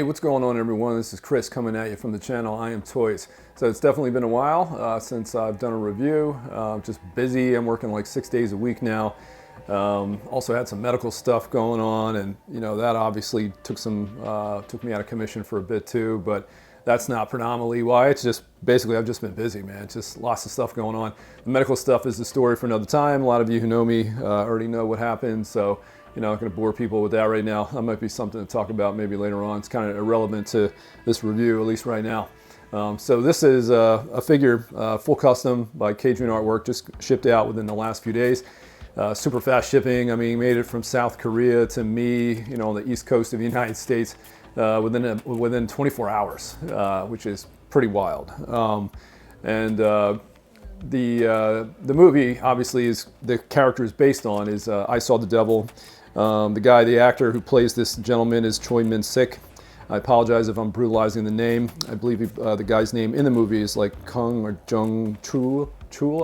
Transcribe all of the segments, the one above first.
what's going on, everyone? This is Chris coming at you from the channel I Am Toys. So it's definitely been a while since I've done a review. Just busy. I'm working like 6 days a week now. Also had some medical stuff going on, and that obviously took me out of commission for a bit too. But that's not predominantly why. It's just basically I've just been busy, man. Just lots of stuff going on. The medical stuff is the story for another time. A lot of you who know me already know what happened, so I'm not going to bore people with that right now. That might be something to talk about maybe later on. It's kind of irrelevant to this review, at least right now. So this is a figure, full custom by Kjun artwork, just shipped out within the last few days. Super fast shipping. I mean, made it from South Korea to me, on the East Coast of the United States within 24 hours, which is pretty wild. The movie, obviously, is the character is based on is I Saw the Devil. The actor who plays this gentleman is Choi Min-sik. I apologize if I'm brutalizing the name. I believe the guy's name in the movie is like Kyung-chul,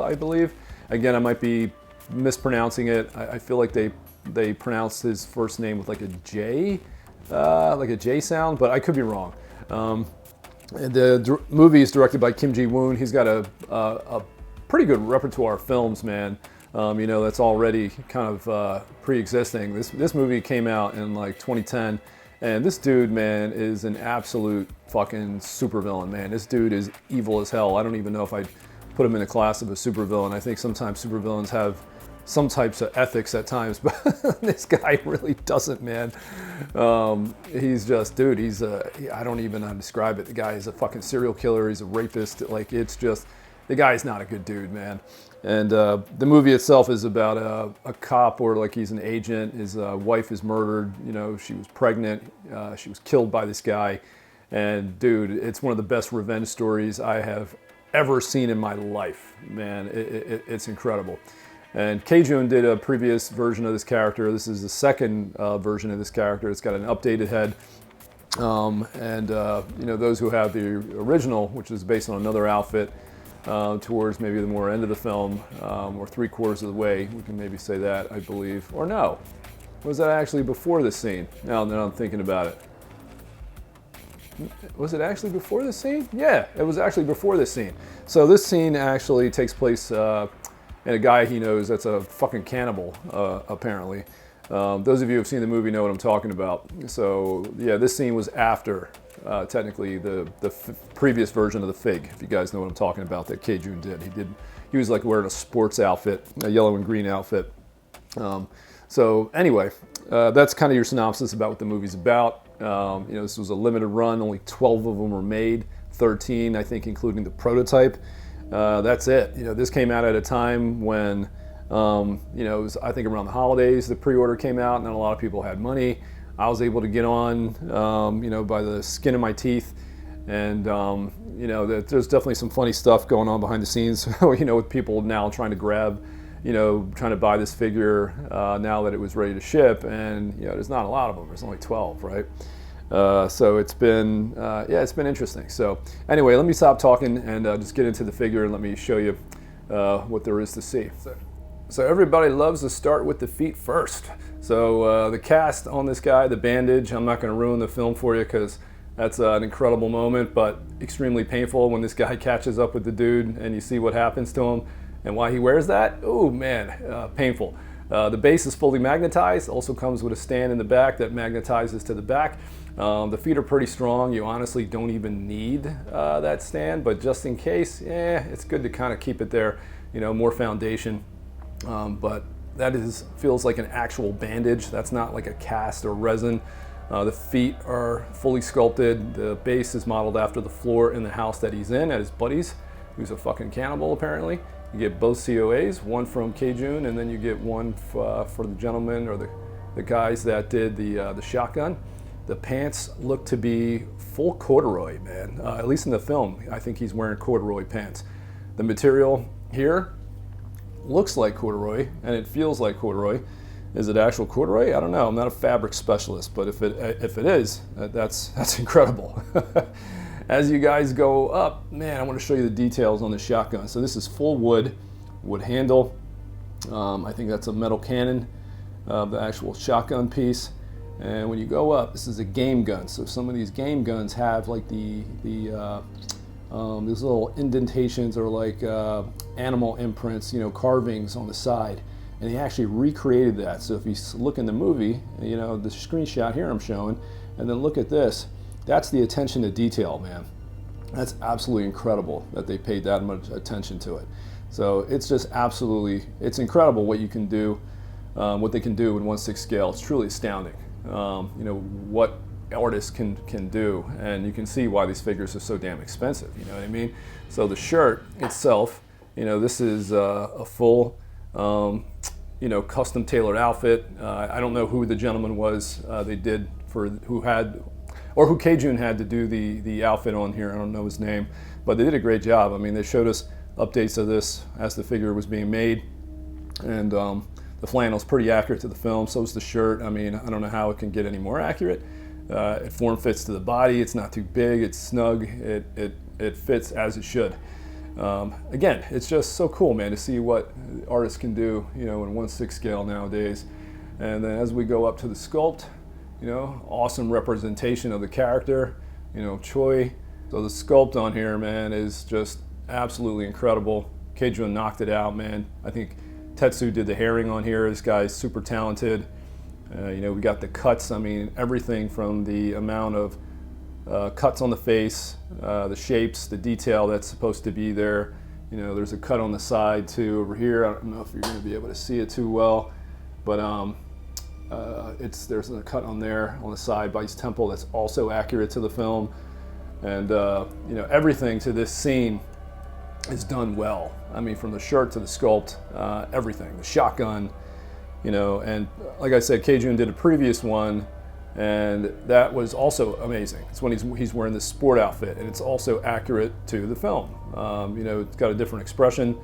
I believe. Again, I might be mispronouncing it. I feel like they pronounced his first name with like a J sound, but I could be wrong. The movie is directed by Kjun. He's got a pretty good repertoire of films, man. That's already kind of pre-existing. This movie came out in like 2010, and this dude, man, is an absolute fucking supervillain, man. This dude is evil as hell. I don't even know if I'd put him in a class of a supervillain. I think sometimes supervillains have some types of ethics at times, but this guy really doesn't, man. He's just, dude, I don't even know how to describe it. The guy is a fucking serial killer. He's a rapist. Like, it's just, the guy's not a good dude, man. And the movie itself is about a cop, or like he's an agent. His wife is murdered. She was pregnant. She was killed by this guy. And dude, it's one of the best revenge stories I have ever seen in my life, man. It's incredible. And Kjun did a previous version of this character. This is the second version of this character. It's got an updated head. Those who have the original, which is based on another outfit, towards maybe the more end of the film, or 3/4 of the way, we can maybe say that, I believe. Or no, was that actually before this scene? Now I'm thinking about it. Was it actually before this scene? Yeah, it was actually before this scene. So this scene actually takes place and a guy he knows that's a fucking cannibal, apparently. Those of you who have seen the movie know what I'm talking about. So yeah, this scene was after, technically, the previous version of the Fig, if you guys know what I'm talking about, that Kjun did. He was like wearing a sports outfit, a yellow and green outfit. So anyway, that's kind of your synopsis about what the movie's about. This was a limited run. Only 12 of them were made, 13, I think, including the prototype. That's it. This came out at a time when, it was, I think, around the holidays, the pre-order came out, and then a lot of people had money. I was able to get on, by the skin of my teeth. And, there's definitely some funny stuff going on behind the scenes, with people now trying to grab, trying to buy this figure now that it was ready to ship. And, there's not a lot of them. There's only 12, right? So it's been interesting. So anyway, let me stop talking and just get into the figure, and let me show you what there is to see. So everybody loves to start with the feet first. So the cast on this guy, the bandage, I'm not going to ruin the film for you because that's an incredible moment, but extremely painful when this guy catches up with the dude and you see what happens to him and why he wears that. Oh man, painful. The base is fully magnetized, also comes with a stand in the back that magnetizes to the back. The feet are pretty strong. You honestly don't even need that stand, but just in case, it's good to kind of keep it there, more foundation. But that feels like an actual bandage. That's not like a cast or resin. The feet are fully sculpted. The base is modeled after the floor in the house that he's in at his buddy's, who's a fucking cannibal apparently. You get both COAs, one from Kjun, and then you get one for the gentleman or the guys that did the shotgun. The pants look to be full corduroy, man. At least in the film, I think he's wearing corduroy pants. The material here looks like corduroy, and it feels like corduroy. Is it actual corduroy? I don't know. I'm not a fabric specialist, but if it is, that's incredible. As you guys go up, man, I want to show you the details on the shotgun. So this is full wood handle. I think that's a metal cannon, the actual shotgun piece. And when you go up, this is a game gun. So some of these game guns have like these little indentations or like animal imprints, carvings on the side. And he actually recreated that. So if you look in the movie, the screenshot here I'm showing, and then look at this, that's the attention to detail, man. That's absolutely incredible that they paid that much attention to it. So it's just absolutely, it's incredible what you can do, what they can do in 1/6 scale. It's truly astounding, what artists can do. And you can see why these figures are so damn expensive, you know what I mean? So the shirt itself, this is a full, custom tailored outfit. I don't know who the gentleman was they did who Kjun had to do the outfit on here. I don't know his name, but they did a great job. I mean, they showed us updates of this as the figure was being made, and the flannel's pretty accurate to the film. So is the shirt. I mean, I don't know how it can get any more accurate. It form fits to the body. It's not too big. It's snug. It fits as it should. Again, it's just so cool, man, to see what artists can do, in 1/6 scale nowadays. And then as we go up to the sculpt, awesome representation of the character, Choi. So the sculpt on here, man, is just absolutely incredible. Kjun knocked it out, man. I think Tetsu did the herring on here. This guy's super talented. We got the cuts. I mean, everything from the amount of cuts on the face, the shapes, the detail that's supposed to be there. There's a cut on the side too over here. I don't know if you're going to be able to see it too well, but there's a cut on there on the side by his temple that's also accurate to the film. And everything to this scene is done well. I mean, from the shirt to the sculpt, everything, the shotgun, and like I said, Kjun did a previous one, and that was also amazing. It's when he's wearing this sport outfit, and it's also accurate to the film. It's got a different expression.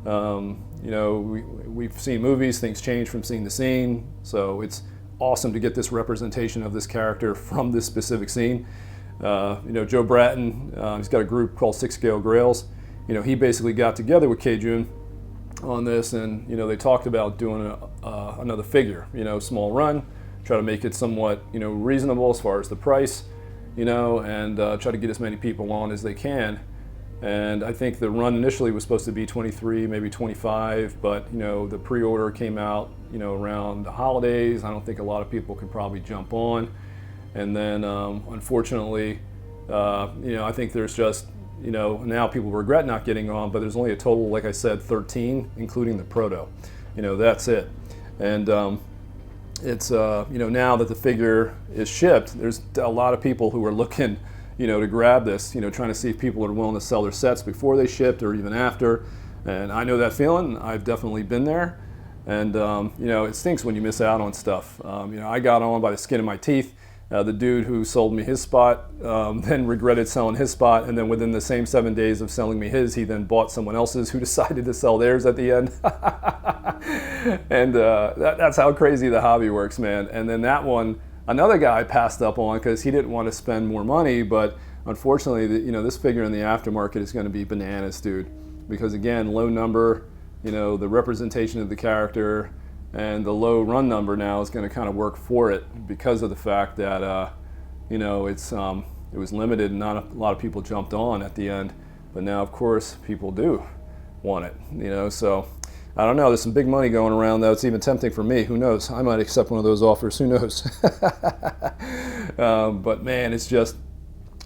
We've seen movies, things change from scene to scene, so it's awesome to get this representation of this character from this specific scene. Joe Bratton, he's got a group called 6 Scale Grails. He basically got together with Kjun on this, and they talked about doing another figure, small run, try to make it somewhat reasonable as far as the price, and try to get as many people on as they can. And I think the run initially was supposed to be 23, maybe 25, but the pre-order came out around the holidays. I don't think a lot of people could probably jump on, and then unfortunately, I think there's just now people regret not getting on, but there's only a total, like I said, 13, including the proto. That's it. And it's now that the figure is shipped, there's a lot of people who are looking to grab this, trying to see if people are willing to sell their sets before they shipped or even after. And I know that feeling. I've definitely been there. And it stinks when you miss out on stuff. I got on by the skin of my teeth. The dude who sold me his spot then regretted selling his spot, and then within the same 7 days of selling me his, he then bought someone else's who decided to sell theirs at the end. And that's how crazy the hobby works, man. And then that one, another guy passed up on because he didn't want to spend more money, but unfortunately, this figure in the aftermarket is going to be bananas, dude. Because again, low number, the representation of the character, and the low run number now is going to kind of work for it because of the fact that it was limited and not a lot of people jumped on at the end. But now, of course, people do want it. So I don't know. There's some big money going around, though. It's even tempting for me. Who knows? I might accept one of those offers. Who knows? But man, this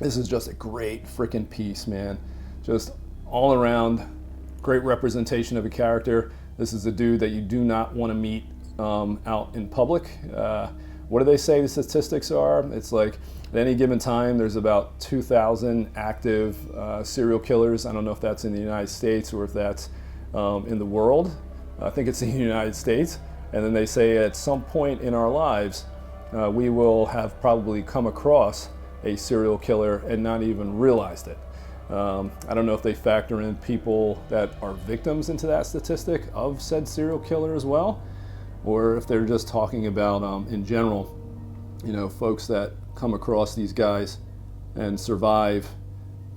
is just a great freaking piece, man. Just all around great representation of a character. This is a dude that you do not want to meet out in public. What do they say the statistics are? It's like at any given time there's about 2,000 active serial killers. I don't know if that's in the United States or if that's in the world. I think it's in the United States. And then they say at some point in our lives we will have probably come across a serial killer and not even realized it. I don't know if they factor in people that are victims into that statistic of said serial killer as well, or if they're just talking about in general, folks that come across these guys and survive.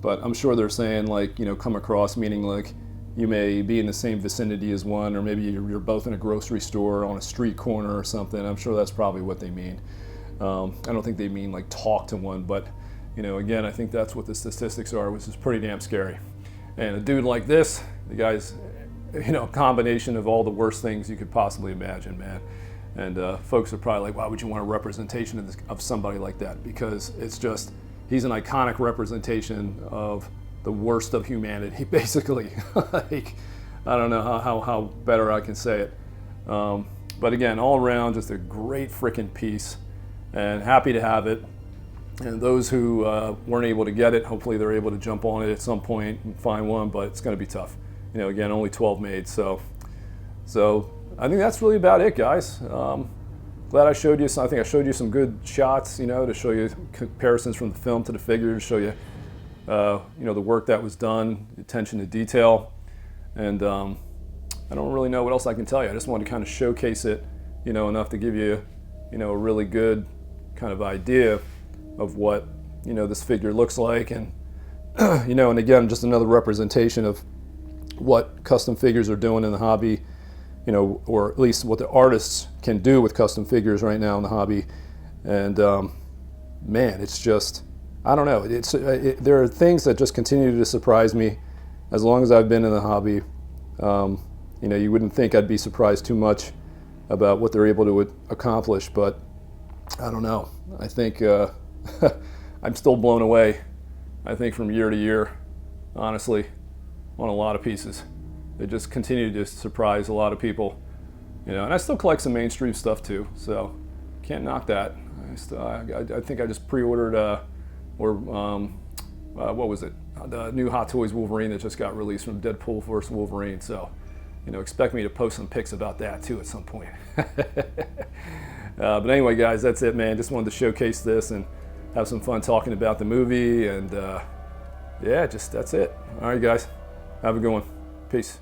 But I'm sure they're saying like, come across meaning like you may be in the same vicinity as one, or maybe you're both in a grocery store or on a street corner or something. I'm sure that's probably what they mean. I don't think they mean like talk to one, but again, I think that's what the statistics are, which is pretty damn scary. And a dude like this, the guy's, a combination of all the worst things you could possibly imagine, man. And folks are probably like, why would you want a representation of somebody like that? Because it's just, he's an iconic representation of the worst of humanity, basically. Like, I don't know how better I can say it. But again, all around, just a great freaking piece, and happy to have it. And those who weren't able to get it, hopefully they're able to jump on it at some point and find one, but it's going to be tough. Again, only 12 made, so I think that's really about it, guys. Glad I showed you some. I think I showed you some good shots, to show you comparisons from the film to the figure, to show you, the work that was done, attention to detail, and I don't really know what else I can tell you. I just wanted to kind of showcase it, enough to give you, a really good kind of idea of what, this figure looks like, and and again, just another representation of what custom figures are doing in the hobby, or at least what the artists can do with custom figures right now in the hobby. And man, it's just, I don't know. There are things that just continue to surprise me as long as I've been in the hobby. You wouldn't think I'd be surprised too much about what they're able to accomplish, but I don't know. I think I'm still blown away, I think, from year to year, honestly, on a lot of pieces. They just continue to surprise a lot of people, and I still collect some mainstream stuff too, so can't knock that. I think I just pre-ordered, what was it? The new Hot Toys Wolverine that just got released from Deadpool vs. Wolverine, so expect me to post some pics about that too at some point. But anyway, guys, that's it, man. Just wanted to showcase this and have some fun talking about the movie, and yeah, that's it. All right, guys, have a good one. Peace.